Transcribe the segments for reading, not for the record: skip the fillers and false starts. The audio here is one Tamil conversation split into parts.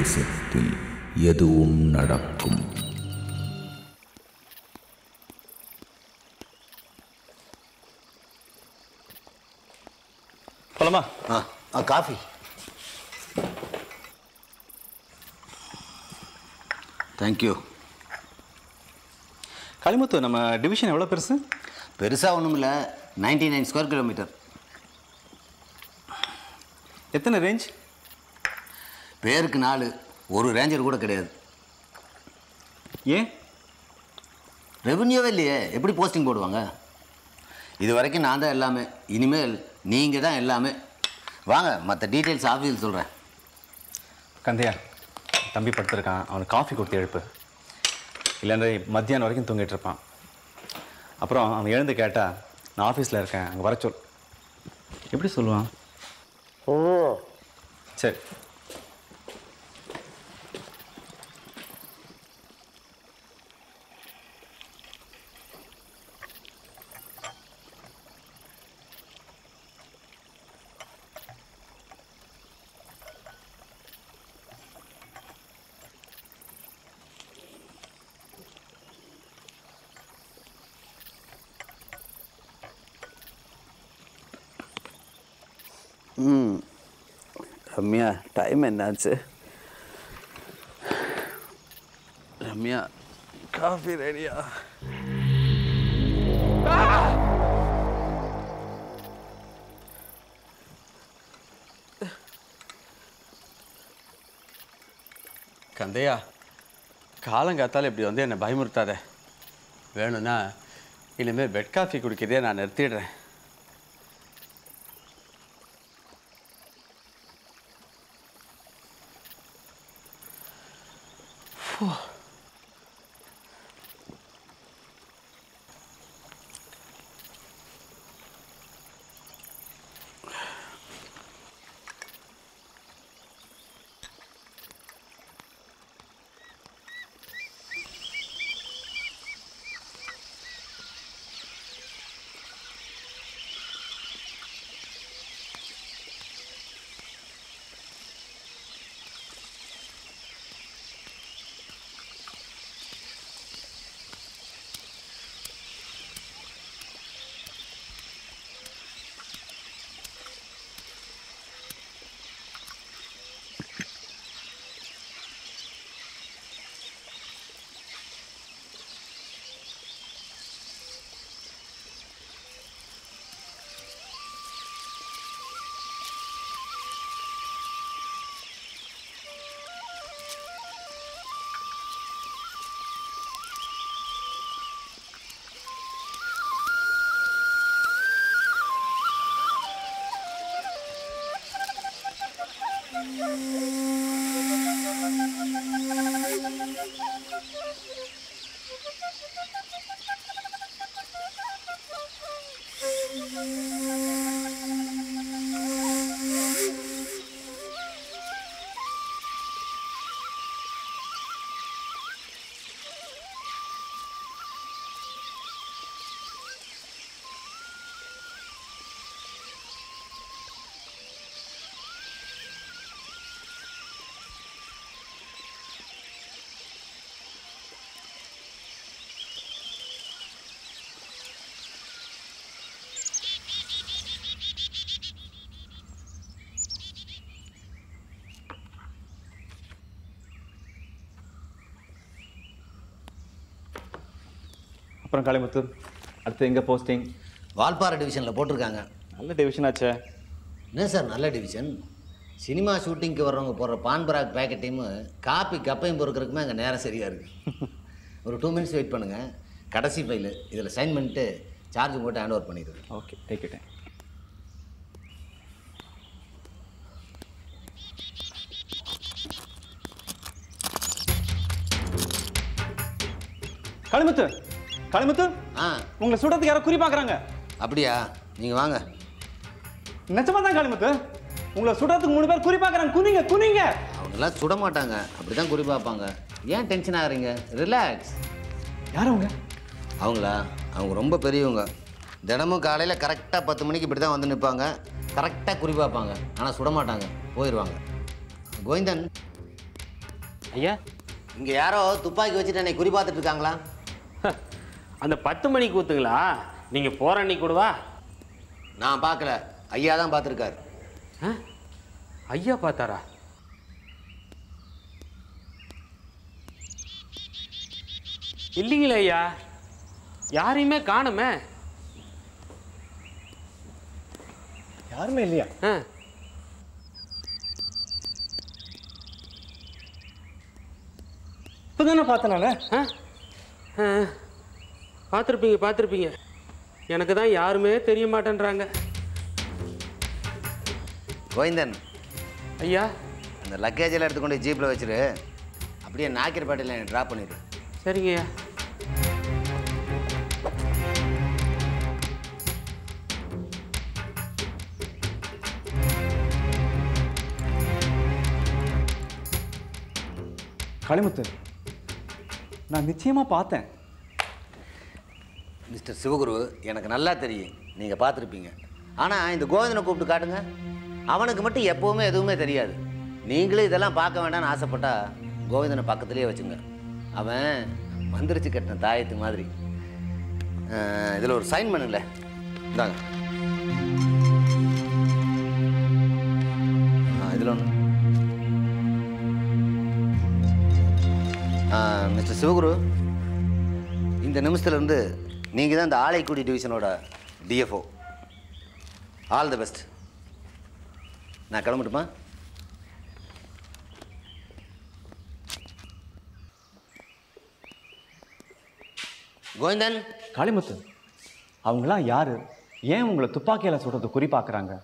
தேசத்தில் எதுவும் நடக்கும். போலாமா? காஃபி. தேங்க்யூ. காளிமுத்து, நம்ம டிவிஷன் எவ்வளோ பெருசு? பெருசாக ஒன்றும் இல்லை, 99 ஸ்கொயர் கிலோமீட்டர். எத்தனை ரேஞ்ச்? பேருக்கு 4, ஒரு ரேஞ்சர் கூட கிடையாது. ஏன்? ரெவன்யூவே இல்லையே, எப்படி போஸ்டிங் போடுவாங்க? இது வரைக்கும் நான் தான் எல்லாமே, இனிமேல் நீங்கள் தான் எல்லாமே. வாங்க, மற்ற டீட்டெயில்ஸ் ஆஃபீஸில் சொல்கிறேன். கந்தையா, தம்பி படுத்துருக்கான், அவனுக்கு காஃபி கொடுத்து எழுப்பு. இல்லைன்னா மத்தியானம் வரைக்கும் தூங்கிட்டு இருப்பான். அப்புறம் அவன் எழுந்து கேட்டால் நான் ஆஃபீஸில் இருக்கேன், அங்கே வர சொல். எப்படி சொல்லுவான்? ஓ சரி. ரம்யா, டைம் என்னாச்சு? ரம்யா, காஃபி ரெடியா? கந்தையா, காலங்காத்தால் இப்படி வந்து என்னை பயமுறுத்தாத. வேணும்னா இனிமேல் பெட் காஃபி குடிக்கிறதே நான் நிறுத்திடுறேன். அப்புறம் காளிமுத்து, அடுத்து எங்கே போஸ்டிங்? வால்பாறை டிவிஷனில் போட்டிருக்காங்க. நல்ல டிவிஷன் ஆச்சே. என்ன சார் நல்ல டிவிஷன்? சினிமா ஷூட்டிங்க்கு வர்றவங்க போடுற பான்பராக் பேக்கெட்டையும் காப்பி கப்பையும் பொறுக்கிறதுக்குமே அங்கே நேரம் சரியாக இருக்குது. ஒரு 2 மினிட்ஸ் வெயிட் பண்ணுங்கள். கடைசி ஃபைலு இதில் சைன் பண்ணிட்டு சார்ஜ் போட்டு ஹேண்ட் ஓவர் பண்ணிடுது. Okay, take you time. Kalimuthu, Kalimuthu, உங்களை சுடுறதுக்கு யாரோ குறி பார்க்குறாங்க. அப்படியா? நீங்கள் வாங்க. நிச்சயமா தான் காளிமுத்து, உங்களை சுடுறதுக்கு 3 பேர் குறி பார்க்குறாங்க. குனிங்க குனிங்க. அவங்களாம் சுட மாட்டாங்க, அப்படி தான் குறி பார்ப்பாங்க. ஏன் டென்ஷன் ஆகுறீங்க? ரிலாக்ஸ். யார் அவங்க? அவங்களா? அவங்க ரொம்ப பெரியவங்க. தினமும் காலையில் கரெக்டாக 10 மணிக்கு இப்படி தான் வந்து நிற்பாங்க. கரெக்டாக குறி பார்ப்பாங்க, ஆனால் சுட மாட்டாங்க, போயிடுவாங்க. கோவிந்தன், ஐயா இங்கே யாரோ துப்பாக்கி வச்சுட்டு என்னை குறி பார்த்துட்டு இருக்காங்களா? அந்த 10 மணிக்கு ஊத்துங்களா? நீங்கள் போகிற அன்னைக்கு கூடவா? நான் பார்க்கல, ஐயா தான் பார்த்துருக்காரு. ஐயா பார்த்தாரா? இல்லைங்களே ஐயா, யாரையுமே காணுமே. யாருமே இல்லையா? இப்போதானே பார்த்தேன் நான். பார்த்துருப்பீங்க. எனக்கு தான் யாருமே தெரிய மாட்டேன்றாங்க. கோவிந்தன் ஐயா, அந்த லக்கேஜெல்லாம் எடுத்துக்கொண்டு ஜீப்பில் வச்சுரு, அப்படியே நாக்கிரப்பேட்டையில் என்னை ட்ராப் பண்ணிடு. சரிங்க ஐயா. காளிமுத்து, நான் நிச்சயமாக பார்த்தேன். மிஸ்டர் சிவகுரு, எனக்கு நல்லா தெரியும் நீங்கள் பார்த்துருப்பீங்க. ஆனால் இந்த கோவிந்தனை கூப்பிட்டு காட்டுங்க, அவனுக்கு மட்டும் எப்போவுமே எதுவுமே தெரியாது. நீங்களே இதெல்லாம் பார்க்க வேண்டாம்னு ஆசைப்பட்டா கோவிந்தனை பக்கத்துலேயே வச்சுங்க. அவன் மந்திரிச்சு கட்டின தாயத்து மாதிரி. இதில் ஒரு சைன் பண்ணுங்கள. இந்தாங்க. இதில் ஒன்று. மிஸ்டர் சிவகுரு, இந்த நிமிஷத்துலேருந்து நீங்கள் தான் இந்த ஆலைக்குடி டிவிஷனோட டிஎஃப்ஓ. All the best. நான் கிளம்பட்டுமா? கோவிந்தன். காளிமுத்து, அவங்களாம் யாரு? ஏன் உங்களை துப்பாக்கியால் சுடுறது குறி பார்க்குறாங்க?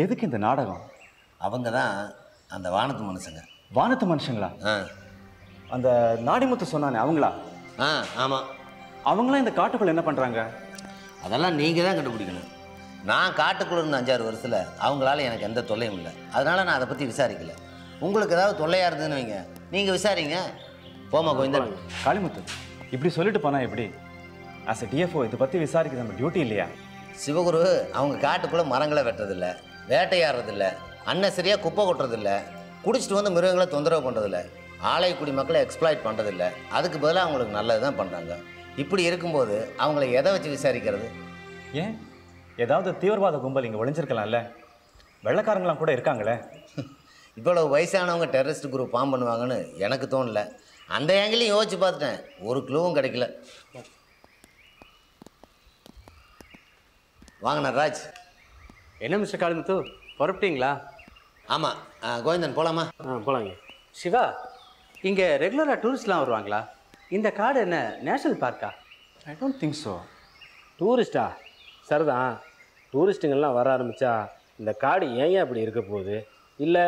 எதுக்கு இந்த நாடகம்? அவங்க தான் அந்த வானத்து மனுஷங்க. வானத்து மனுஷங்களா? அந்த நாடிமுத்து சொன்னானே அவங்களா? ஆமாம். அவங்களாம் இந்த காட்டுக்குள்ளே என்ன பண்ணுறாங்க? அதெல்லாம் நீங்கள் தான் கண்டுபிடிக்கணும். நான் காட்டுக்குள்ளே இருந்த 5-6 வருஷத்தில் அவங்களால எனக்கு எந்த தொல்லையும் இல்லை. அதனால் நான் அதை பற்றி விசாரிக்கல. உங்களுக்கு ஏதாவது தொல்லையாக இருந்ததுன்னு வைங்க, நீங்கள் விசாரிங்க. போமா கோவிந்தன். காளிமுத்து, இப்படி சொல்லிட்டு போனால் எப்படி? ஆஸ் எ டிஎஃப்ஓ இதை பற்றி விசாரிக்கிறது நம்ம டியூட்டி இல்லையா? சிவகுரு, அவங்க காட்டுக்குள்ளே மரங்களை வெட்டுறதில்ல, வேட்டையாடுறதில்ல, அன்னசரியாக குப்பை கொட்டுறதில்ல, குடிச்சிட்டு வந்து மிருகங்களை தொந்தரவு பண்ணுறதில்ல, ஆலைக்குடி மக்களை எக்ஸ்ப்ளாய்ட் பண்ணுறதில்ல. அதுக்கு பதிலாக அவங்களுக்கு நல்லது தான் பண்ணுறாங்க. இப்படி இருக்கும்போது அவங்கள எதை வச்சு விசாரிக்கிறது? ஏன் ஏதாவது தீவிரவாத கும்பல் இங்கே ஒளிஞ்சிருக்கலாம்ல? வெள்ளைக்காரங்களாம் கூட இருக்காங்களே. இவ்வளவு வயசானவங்க டெரரிஸ்ட் குரூப் ஃபார்ம் பண்ணுவாங்கன்னு எனக்கு தோணல. அந்த ஏங்கிலையும் யோசிச்சு பார்த்துட்டேன், ஒரு க்ளூவும் கிடைக்கல. வாங்க நடராஜ். என்ன மிஸ்டர் காளிமுத்து, புறப்பட்டீங்களா? ஆமாம் கோவிந்தன், போகலாமா? போகலாங்க. சிவா, இங்கே ரெகுலராக டூரிஸ்ட்லாம் வருவாங்களா? இந்த காடு என்ன நேஷனல் பார்க்கா? I don't think so. டூரிஸ்டா? சரிதான், டூரிஸ்ட்டுங்கள்லாம் வர ஆரம்பித்தா இந்த காடு ஏன் அப்படி இருக்க போகுது? இல்லை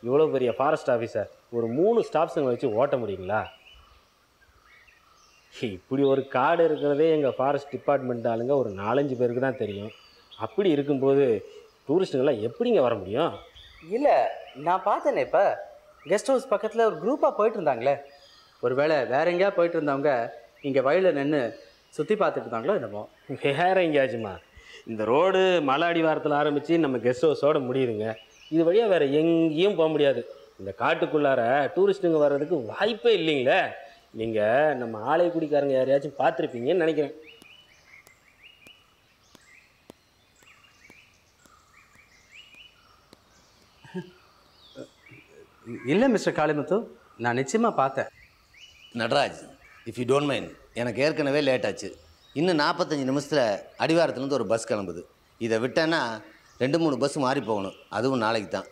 இவ்வளோ பெரிய ஃபாரஸ்ட் ஆஃபீஸர் ஒரு 3 ஸ்டாஃப்ஸுங்களை வச்சு ஓட்ட முடியுங்களா? இப்படி ஒரு காடு இருக்கிறதே எங்கள் ஃபாரஸ்ட் டிபார்ட்மெண்ட் ஆளுங்க ஒரு 4-5 பேருக்கு தான் தெரியும். அப்படி இருக்கும்போது டூரிஸ்ட்டுங்கள்லாம் எப்படிங்க வர முடியும்? இல்லை, நான் பார்த்தேனே இப்போ கெஸ்ட் ஹவுஸ் பக்கத்தில் ஒரு குரூப்பாக போயிட்டு இருந்தாங்களே. ஒருவேளை வேற எங்கேயா போயிட்டு இருந்தவங்க இங்கே வழியில் நின்று சுற்றி பார்த்துட்டு இருந்தாங்களோ என்னமோ. வேற எங்கேயாச்சுமா? இந்த ரோடு மலை அடிவாரத்தில் ஆரம்பித்து நம்ம கெஸ்ட் ஹவுஸோடு முடியுதுங்க. இது வழியாக வேறு எங்கேயும் போக முடியாது. இந்த காட்டுக்குள்ளார டூரிஸ்ட்டுங்க வர்றதுக்கு வாய்ப்பே இல்லைங்களே. நீங்கள் நம்ம ஆலைக்குடிக்காரங்க யாரையாச்சும் பார்த்துருப்பீங்கன்னு நினைக்கிறேன். இல்லை மிஸ்டர் காளிமுத்து, நான் நிச்சயமாக பார்த்தேன். Nataraj, if you don't mind, எனக்கு ஏற்கனவே லேட் ஆச்சு. இன்னும் 45 நிமிஷத்தில் அடிவாரத்துலேருந்து ஒரு பஸ் கிளம்புது. இதை விட்டேன்னா 2-3 பஸ் மாறி போகணும். அதுவும் நாளைக்கு தான்.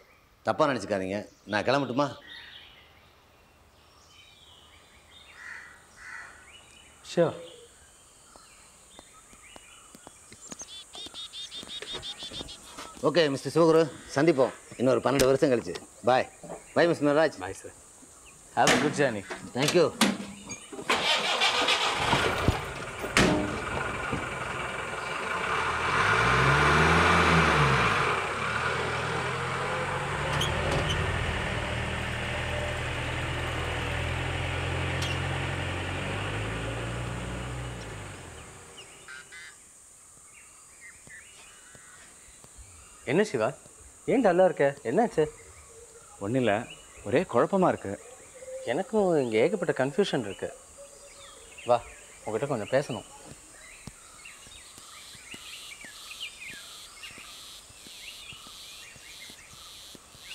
தப்பாக நினச்சிக்காதீங்க. நான் கிளம்பட்டுமா? ஷியோர். ஓகே மிஸ்டர் சிவகுரு, சந்திப்போம் இன்னொரு 12 வருஷம் கழிச்சு. Bye. Bye mister Nataraj. Bye sir. Have a good journey. Thank you. என்ன சிவா, ஏன் டல்லாக இருக்க? என்னாச்சு? ஒன்றும் இல்லை, ஒரே குழப்பமாக இருக்குது. எனக்கும் இங்கே ஏகப்பட்ட கன்ஃபியூஷன் இருக்குது. வா, உங்ககிட்ட கொஞ்சம் பேசணும்.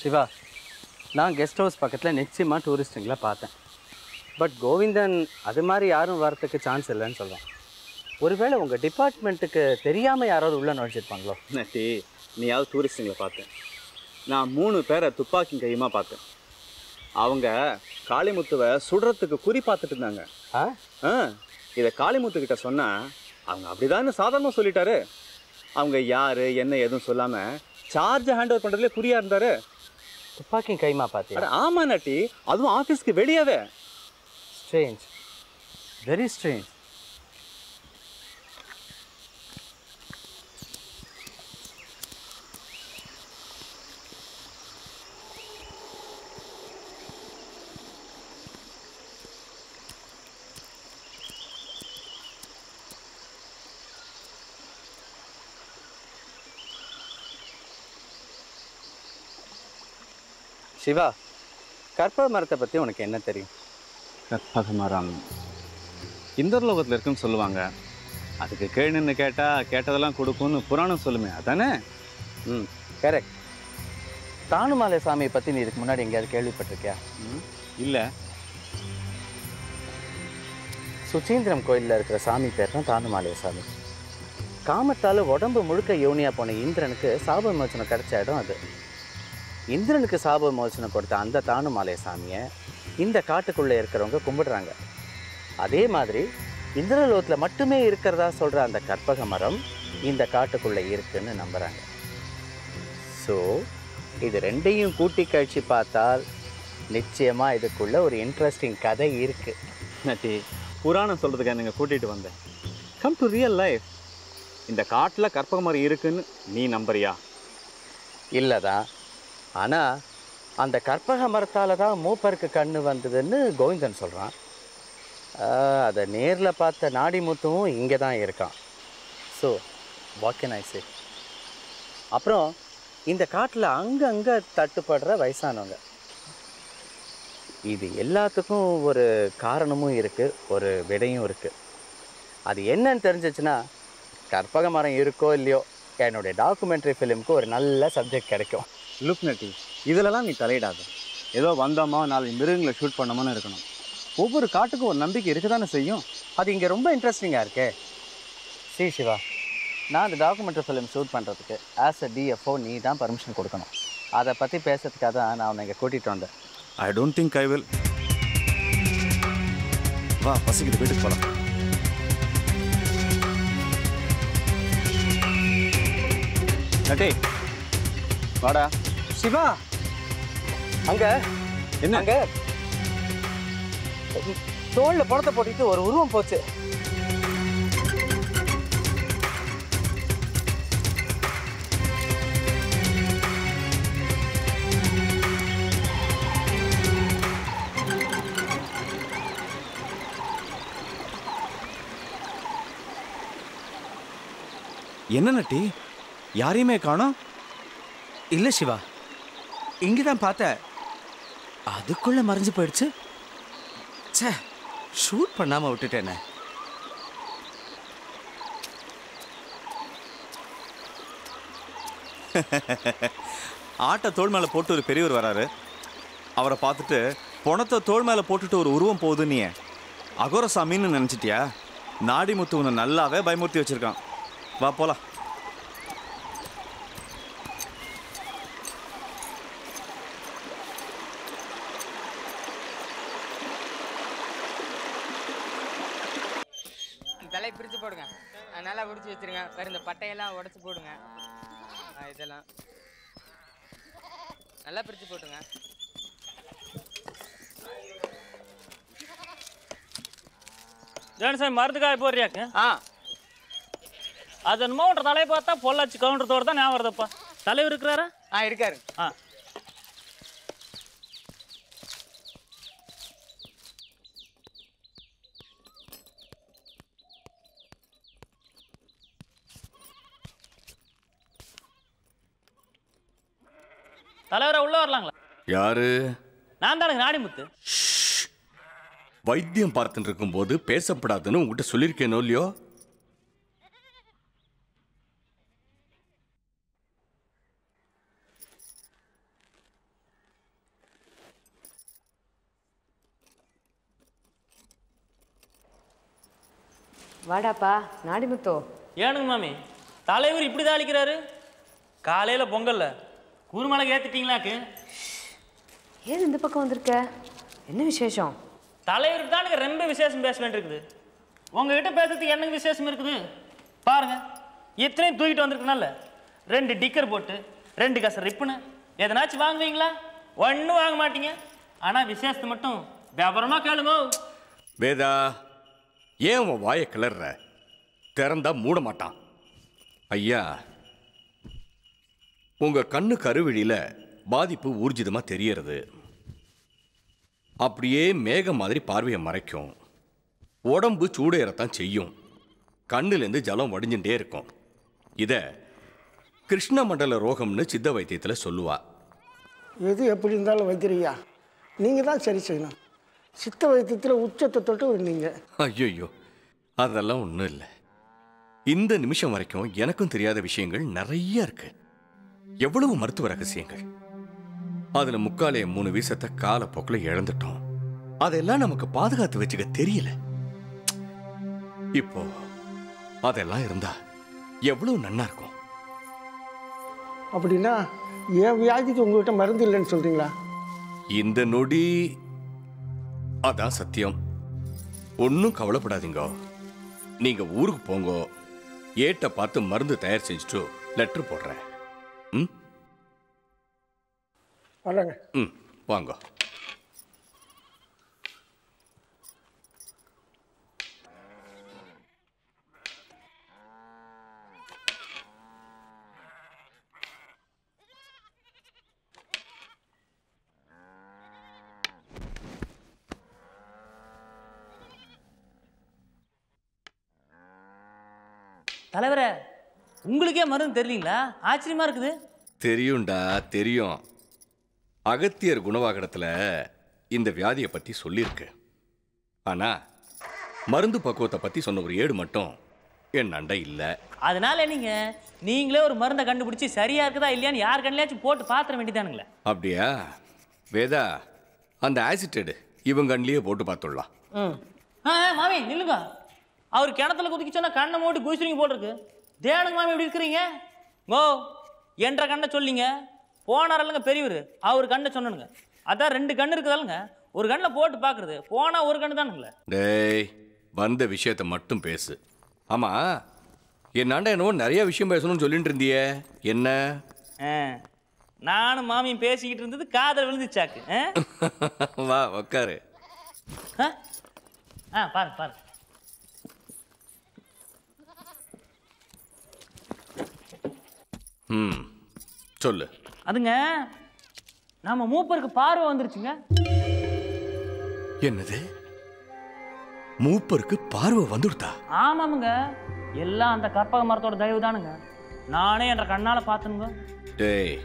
சிவா, நான் கெஸ்ட் ஹவுஸ் பக்கத்தில் நிச்சயமாக டூரிஸ்ட்டுங்களை பார்த்தேன். பட் கோவிந்தன் அது மாதிரி யாரும் வரத்துக்கு சான்ஸ் இல்லைன்னு சொல்கிறேன். ஒருவேளை உங்கள் டிபார்ட்மெண்ட்டுக்கு தெரியாமல் யாராவது உள்ளே நுழைச்சிருப்பாங்களோ? நட்டி, நீயாவது டூரிஸ்ட்டுங்களை பார்த்தேன். நான் 3 பேரை துப்பாக்கி கையுமா பார்த்தேன். அவங்க காளிமுத்துவை சுடுறதுக்கு குறி பார்த்துட்டு இருந்தாங்க. இதை காளிமுத்துக்கிட்ட சொன்னால் அவங்க அப்படிதான் சாதாரணமாக சொல்லிட்டாரு. அவங்க யார் என்ன எதுவும் சொல்லாமல் சார்ஜை ஹேண்ட் ஓவர் பண்ணுறதுலே குறியாக இருந்தார். துப்பாக்கி கைமா பார்த்தீங்க? ஆமாம் நட்டி, அதுவும் ஆஃபீஸ்க்கு வெளியவே. Strange, very strange. சிவா, கற்பக மரத்தை பற்றி உனக்கு என்ன தெரியும்? கற்பக மரம் இந்தர்லோகத்தில் இருக்குன்னு சொல்லுவாங்க. அதுக்கு கேளுன்னு கேட்டால் கேட்டதெல்லாம் கொடுக்கும்னு புராணம் சொல்லுமே, அதானே? கரெக்ட். தானுமாலை சாமியை பற்றி நீ இதுக்கு முன்னாடி எங்கேயாவது கேள்விப்பட்டிருக்கியா? இல்லை. சுச்சீந்திரம் கோயிலில் இருக்கிற சாமி பேர் தான் தானுமாலை சாமி. காமத்தால் உடம்பு முழுக்க யோனியாக போன இந்திரனுக்கு சாப விமோச்சனம் கிடைச்ச இடம் அது. இந்திரனுக்கு சாப விமோச்சனம் கொடுத்த அந்த தானுமாலை சாமியை இந்த காட்டுக்குள்ளே இருக்கிறவங்க கும்பிடுறாங்க. அதே மாதிரி இந்திரலோகத்தில் மட்டுமே இருக்கிறதா சொல்கிற அந்த கற்பக மரம் இந்த காட்டுக்குள்ளே இருக்குன்னு நம்புகிறாங்க. ஸோ இது ரெண்டையும் கூட்டி கழிச்சு பார்த்தால் நிச்சயமாக இதுக்குள்ளே ஒரு இன்ட்ரெஸ்டிங் கதை இருக்குது. நட்டி, புராணம் சொல்கிறதுக்காக நீங்கள் கூட்டிகிட்டு வந்தேன். Come to real life. இந்த காட்டில் கற்பக மரம் இருக்குன்னு நீ நம்புறியா? இல்லை தான். ஆனால் அந்த கற்பக மரத்தால் தான் மூப்பருக்கு கண்ணு வந்ததுன்னு கோவிந்தன் சொல்கிறான். அதை நேரில் பார்த்த நாடிமுத்துவும் இங்கே தான் இருக்கான். ஸோ வாட் கேன் ஐ சே? அப்புறம் இந்த காட்டில் அங்கங்கே தட்டுப்படுற வயசானவங்க. இது எல்லாத்துக்கும் ஒரு காரணமும் இருக்குது, ஒரு விடையும் இருக்குது. அது என்னன்னு தெரிஞ்சிச்சுன்னா கற்பக மரம் இருக்கோ இல்லையோ என்னுடைய டாக்குமெண்ட்ரி ஃபிலிமுக்கு ஒரு நல்ல சப்ஜெக்ட் கிடைக்கும். லுக் நட்டி, இதிலலாம் நீ தலையிடாத. ஏதோ வந்தோமா 4 மிருகங்களை ஷூட் பண்ணோமான்னு இருக்கணும். ஒவ்வொரு காட்டுக்கும் ஒரு நம்பிக்கை இருக்க தானே செய்யும். அது இங்கே ரொம்ப இன்ட்ரெஸ்டிங்காக இருக்கே. சி சிவா, நான் அந்த டாக்குமெண்ட்ரி ஃபிலிம் ஷூட் பண்ணுறதுக்கு ஆஸ் அ டிஎஃப்ஓ நீ தான் பர்மிஷன் கொடுக்கணும். அதை பற்றி பேசுறதுக்காக தான் நான் உன்னை இங்கே கூட்டிகிட்டு வந்தேன். ஐ டோன்ட் திங்க் ஐ வில். வா, பசிக்குது, வீட்டுக்கு போகலாம். நட்டி வாடா. சிவா, அங்கே என்ன? அங்கே தோளில் பணத்தை போட்டுட்டு ஒரு உருவம் போச்சு. என்ன நட்டி, யாரையுமே காணோம்? இல்லை சிவா, இங்கே தான் பார்த்தேன், அதுக்குள்ளே மறைஞ்சு போயிடுச்சு. சே, ஷூட் பண்ணாமல் விட்டுட்டேனே. ஆட்டை தோள் மேலே போட்டு ஒரு பெரியவர் வராரு. அவரை பார்த்துட்டு பணத்தை தோள் மேலே போட்டுட்டு ஒரு உருவம் போகுது. நீ அகோரசாமின்னு நினச்சிட்டியா? நாடிமுத்து உன்னை நல்லாவே பயமுறுத்தி வச்சுருக்கான். வா போலாம். தலை பிரித்து போடுங்க, நல்லா பிடிச்சி வச்சுருங்க. வேறு இந்த பட்டையெல்லாம் உடச்சி போடுங்க. இதெல்லாம் நல்லா பிரித்து போட்டுங்க. ஜானசாமி மருந்துக்காய் போடுறியாக்க? அது என்னமோ உன்ற தலையை பார்த்தா பொள்ளாச்சி கவுண்டரத்தோடு தான் ஞாபகம் வருதுப்பா. தலைவர் இருக்கிறாரா? இருக்காரு. தலைவரை உள்ள வரலாங்களா? யாரு? நான் தானுங்க நாடிமுத்து. வைத்தியம் பார்த்துட்டு இருக்கும்போது பேசப்படாதுன்னு உங்ககிட்ட சொல்லியிருக்கேனோ இல்லையோ? வாடாப்பா நாடிமுத்தோ. ஏனுங்க மாமி, தலைவர் இப்படி தான் அழிக்கிறாரு? காலையில் பொங்கல்ல குருமலைக்கு ஏற்றிட்டீங்களாக்கு? ஏன் இந்த பக்கம் வந்திருக்க? என்ன விசேஷம்? தலைவருக்கு தான் எனக்கு ரொம்ப விசேஷம் பேச வேண்டியிருக்குது. உங்ககிட்ட பேசுறதுக்கு என்னங்க விசேஷம் இருக்குது பாருங்க. இத்தனையும் தூக்கிட்டு வந்திருக்கனால 2 டிக்கர் போட்டு 2 கச ரிப்புன்னு எதனாச்சும் வாங்குவீங்களா? ஒன்றும் வாங்க மாட்டீங்க. ஆனால் விசேஷத்தை மட்டும் வியாபாரமாக கேளுங்க. வேதா, ஏன் உன் வாயை கிளற? திறந்தா மூட மாட்டான். ஐயா, உங்க கண்ணு கருவிழியில பாதிப்பு ஊர்ஜிதமா தெரியறது. அப்படியே மேகம் மாதிரி பார்வையை மறைக்கும். உடம்பு சூடேறத்தான் செய்யும். கண்ணுலேருந்து ஜலம் வடிஞ்சுட்டே இருக்கும். இதை கிருஷ்ண மண்டல ரோகம்னு சித்த வைத்தியத்தில் சொல்லுவா. எது எப்படி இருந்தாலும் வைத்திரியா, நீங்கள் தான் சரி செய்யணும். சித்த வைத்தியத்தில் உச்சத்தை தொட்டு இருந்தீங்க. ஐயோ, அதெல்லாம் ஒன்றும் இல்லை. இந்த நிமிஷம் வரைக்கும் எனக்கும் தெரியாத விஷயங்கள் நிறைய இருக்கு. எவ்வளவு மருத்துவ ரகசியங்கள். அதுல 3 வீசத்தை காலப்போக்கில் இழந்துட்டோம். அதெல்லாம் நமக்கு பாதுகாத்து வச்சுக்க தெரியல. இப்போ அதெல்லாம் இருந்தா எவ்வளவு நன்னா இருக்கும். அப்படின்னா என் வியாதிக்கு உங்ககிட்ட மருந்து இல்லைன்னு சொல்றீங்களா? இந்த நொடி அதான் சத்தியம். ஒன்றும் கவலைப்படாதீங்க. நீங்க ஊருக்கு போங்க. ஏட்ட பார்த்து மருந்து தயார் செஞ்சுட்டு லெட்டர் போடுறேன். ம் வரேங்க. ம் வாங்க. தலைவரே, உங்களுக்கே மருந்து தெரியலீங்களா? ஆச்சரியமா இருக்குது. தெரியும்டா, தெரியும். அகத்தியர் குணவாகனத்தில் இந்த வியாதியை பற்றி சொல்லியிருக்கு. ஆனால் மருந்து பக்குவத்தை பற்றி சொன்ன ஒரு ஏடு மட்டும் என் அண்டை இல்லை. அதனால நீங்களே ஒரு மருந்தை கண்டுபிடிச்சி சரியா இருக்குதா இல்லையான்னு யார் கண்ணிலையாச்சும் போட்டு பார்த்துட வேண்டியதானுங்களே. அப்படியா? வேதா, அந்த ஆசிட்டேடு இவங்க கண்ணிலேயே போட்டு பார்த்துடலாம். மாமி நில்லுங்க. அவர் கிணத்துல குதிக்க சொன்னா கண்ணை மூடி குதிச்சுரிங்க போட்டிருக்கு. தேனுங்க மாமி எப்படி இருக்கிறீங்க? ஓ, என்ற கண்ணை சொல்லிங்க. போனாரல்லுங்க பெரியவர், அவர் கண்ணை சொன்னனுங்க. அதான் 2 கண்ணு இருக்குதாலுங்க. ஒரு கண்ணில் போட்டு பார்க்குறது, போனால் ஒரு கண்ணு தானுங்களே. டேய், வந்த விஷயத்தை மட்டும் பேசு. ஆமாம், என்னாண்ட என்னவோ நிறைய விஷயம் பேசணும்னு சொல்லிட்டு இருந்தியே, என்ன? நானும் மாமியும் பேசிக்கிட்டு இருந்தது காதல் விழுந்துச்சாக்கு. வா உக்காரு. பாருங்க பாருங்க. சொல்லு. அதுங்க, நம்ம மூப்பருக்கு பார்வை வந்துருச்சுங்க. என்னது? மூப்பருக்கு பார்வை வந்துடுதா? ஆமாமுங்க, எல்லாம் அந்த கற்பக மரத்தோட தயவு தானுங்க. நானே என்ற கண்ணால பார்த்துங்க. டேய்,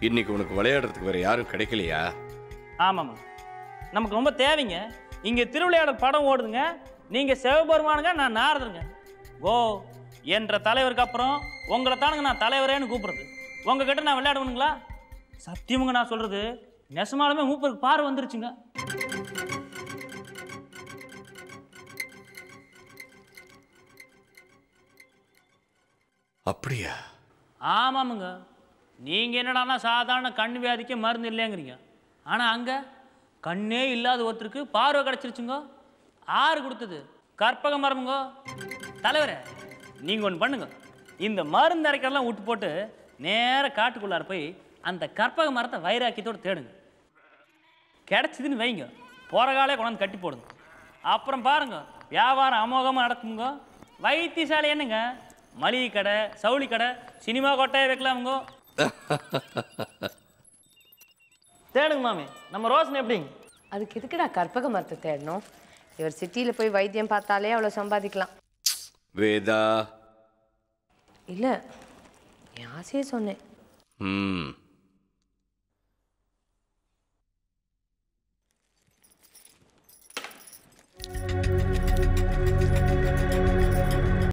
இன்னைக்கு உனக்கு விளையாடுறதுக்கு வேற யாரும் கிடைக்கலையா? ஆமாமுங்க, நமக்கு ரொம்ப தேவைங்க. இங்க திருவிளையாடல் படம் ஓடுதுங்க. நீங்க சிவபெருமானுங்க, நான் நாரதருங்க. கோ என்ற தலைவருக்கு அப்புறம் உங்களை தானுங்க நான் தலைவரேன்னு கூப்பிடுறது. உங்ககிட்ட நான் விளையாடுவேனுங்களா? சத்தியமுங்க நான் சொல்றது, நெசமாலுமே மூப்பருக்கு பார்வை வந்துருச்சுங்க. அப்படியா? ஆமாமுங்க, நீங்க என்னடானா சாதாரண கண் வியாதிக்கு மருந்து இல்லைங்கிறீங்க. ஆனா அங்க கண்ணே இல்லாத ஒருத்தருக்கு பார்வை கிடைச்சிருச்சுங்க. ஆறு கொடுத்தது கற்பக மரமுங்க. தலைவரே, நீங்க ஒன்று பண்ணுங்க. இந்த மருந்து அரைக்கிறதெல்லாம் விட்டு போட்டு நேர காட்டுக்குள்ளார போய் அந்த கற்பக மரத்தை வைராக்கியத்தோடு தேடுங்க. கிடைச்சதுன்னு வைங்க, போறகாலே கொண்டாந்து கட்டி போடுங்க. அப்புறம் பாருங்க, வியாபாரம் அமோகமாக நடக்குங்க. வைத்தியசாலை என்னங்க, மளிகை கடை, சவுளி கடை, சினிமா கொட்டையை வைக்கலாமுங்க. தேடுங்க மாமி. நம்ம ரோஷன் எப்படிங்க? அதுக்கு எதுக்குடா கற்பக மரத்தை தேடணும்? இவர் சிட்டியில் போய் வைத்தியம் பார்த்தாலே அவ்வளோ சம்பாதிக்கலாம். வேதா, இல்லை, என் ஆசையே சொன்னேன்.